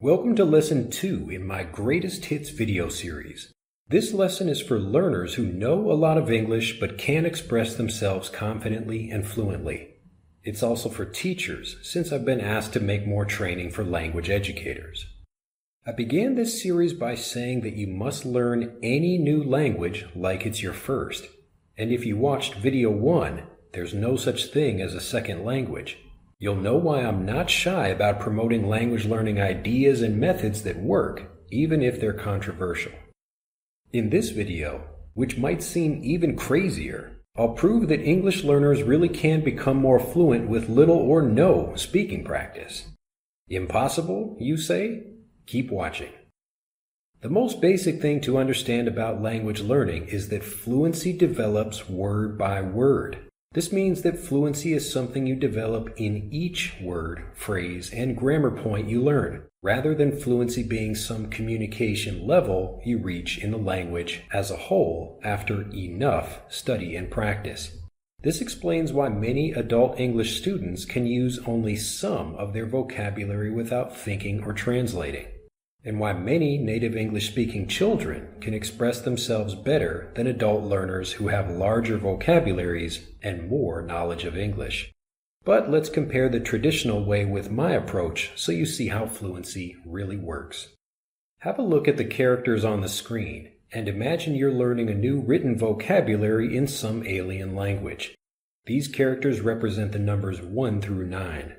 Welcome to Lesson 2 in my Greatest Hits video series. This lesson is for learners who know a lot of English but can't express themselves confidently and fluently. It's also for teachers, since I've been asked to make more training for language educators. I began this series by saying that you must learn any new language like it's your first. And if you watched video 1, there's no such thing as a second language. You'll know why I'm not shy about promoting language learning ideas and methods that work, even if they're controversial. In this video, which might seem even crazier, I'll prove that English learners really can become more fluent with little or no speaking practice. Impossible, you say? Keep watching. The most basic thing to understand about language learning is that fluency develops word by word. This means that fluency is something you develop in each word, phrase, and grammar point you learn, rather than fluency being some communication level you reach in the language as a whole after enough study and practice. This explains why many adult English students can use only some of their vocabulary without thinking or translating, and why many native English-speaking children can express themselves better than adult learners who have larger vocabularies and more knowledge of English. But let's compare the traditional way with my approach so you see how fluency really works. Have a look at the characters on the screen and imagine you're learning a new written vocabulary in some alien language. These characters represent the numbers 1 through 9.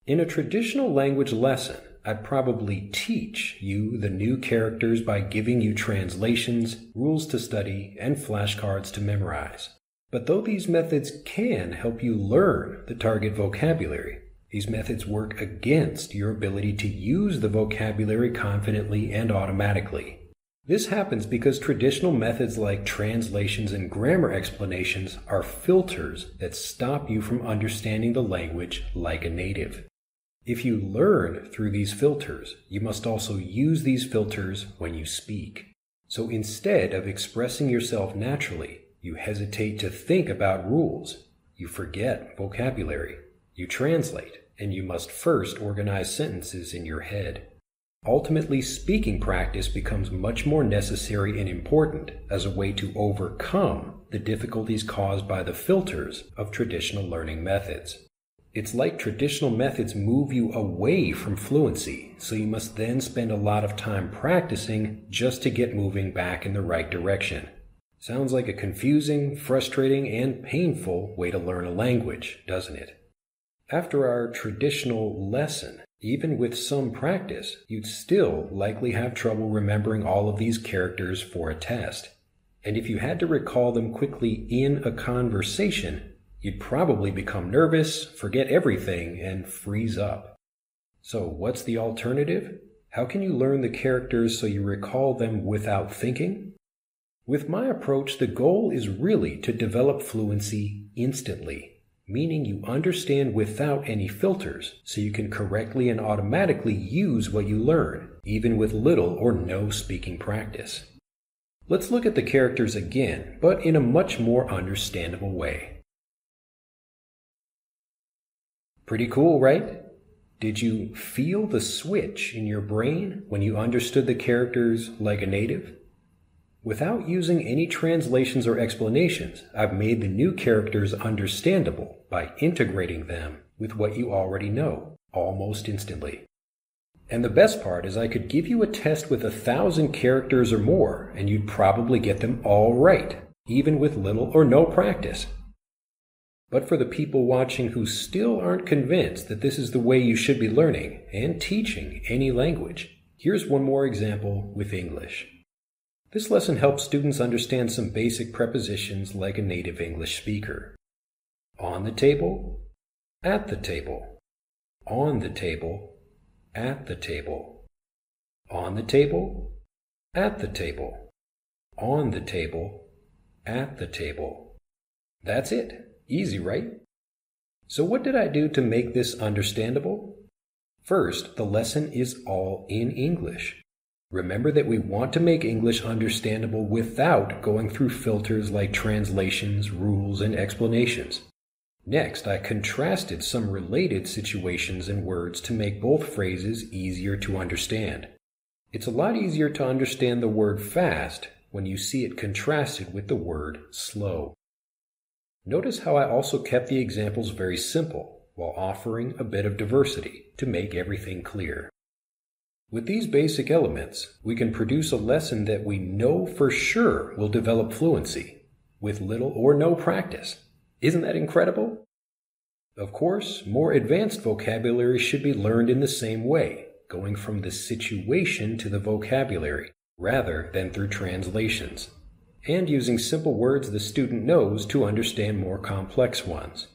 In a traditional language lesson, I'd probably teach you the new characters by giving you translations, rules to study, and flashcards to memorize. But though these methods can help you learn the target vocabulary, these methods work against your ability to use the vocabulary confidently and automatically. This happens because traditional methods like translations and grammar explanations are filters that stop you from understanding the language like a native. If you learn through these filters, you must also use these filters when you speak. So instead of expressing yourself naturally, you hesitate to think about rules, you forget vocabulary, you translate, and you must first organize sentences in your head. Ultimately, speaking practice becomes much more necessary and important as a way to overcome the difficulties caused by the filters of traditional learning methods. It's like traditional methods move you away from fluency, so you must then spend a lot of time practicing just to get moving back in the right direction. Sounds like a confusing, frustrating, and painful way to learn a language, doesn't it? After our traditional lesson, even with some practice, you'd still likely have trouble remembering all of these characters for a test. And if you had to recall them quickly in a conversation, you'd probably become nervous, forget everything, and freeze up. So what's the alternative? How can you learn the characters so you recall them without thinking? With my approach, the goal is really to develop fluency instantly, meaning you understand without any filters, so you can correctly and automatically use what you learn, even with little or no speaking practice. Let's look at the characters again, but in a much more understandable way. Pretty cool, right? Did you feel the switch in your brain when you understood the characters like a native? Without using any translations or explanations, I've made the new characters understandable by integrating them with what you already know, almost instantly. And the best part is I could give you a test with 1,000 characters or more, and you'd probably get them all right, even with little or no practice. But for the people watching who still aren't convinced that this is the way you should be learning and teaching any language, here's one more example with English. This lesson helps students understand some basic prepositions like a native English speaker. On the table, at the table, on the table, at the table, on the table, at the table, on the table, at the table. That's it. Easy, right? So what did I do to make this understandable? First, the lesson is all in English. Remember that we want to make English understandable without going through filters like translations, rules, and explanations. Next, I contrasted some related situations and words to make both phrases easier to understand. It's a lot easier to understand the word fast when you see it contrasted with the word slow. Notice how I also kept the examples very simple while offering a bit of diversity to make everything clear. With these basic elements, we can produce a lesson that we know for sure will develop fluency with little or no practice. Isn't that incredible? Of course, more advanced vocabulary should be learned in the same way, going from the situation to the vocabulary, rather than through translations, and using simple words the student knows to understand more complex ones.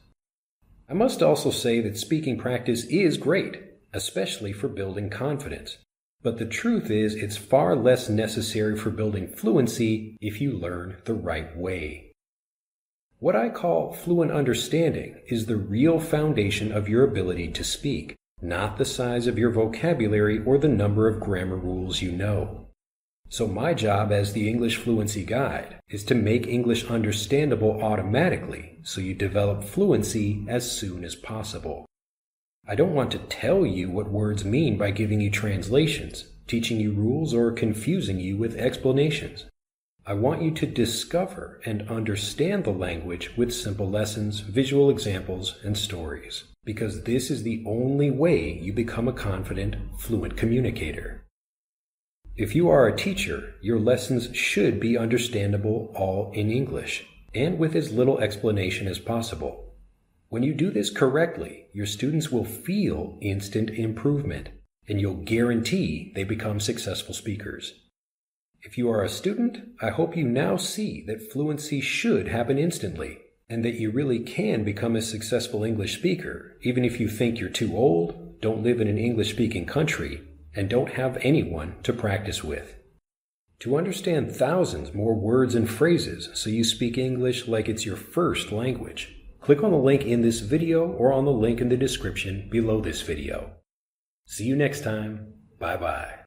I must also say that speaking practice is great, especially for building confidence, but the truth is it's far less necessary for building fluency if you learn the right way. What I call fluent understanding is the real foundation of your ability to speak, not the size of your vocabulary or the number of grammar rules you know. So my job as the English Fluency Guide is to make English understandable automatically so you develop fluency as soon as possible. I don't want to tell you what words mean by giving you translations, teaching you rules, or confusing you with explanations. I want you to discover and understand the language with simple lessons, visual examples, and stories, because this is the only way you become a confident, fluent communicator. If you are a teacher, your lessons should be understandable all in English, and with as little explanation as possible. When you do this correctly, your students will feel instant improvement, and you'll guarantee they become successful speakers. If you are a student, I hope you now see that fluency should happen instantly, and that you really can become a successful English speaker, even if you think you're too old, don't live in an English-speaking country, and don't have anyone to practice with. To understand thousands more words and phrases so you speak English like it's your first language, click on the link in this video or on the link in the description below this video. See you next time. Bye-bye.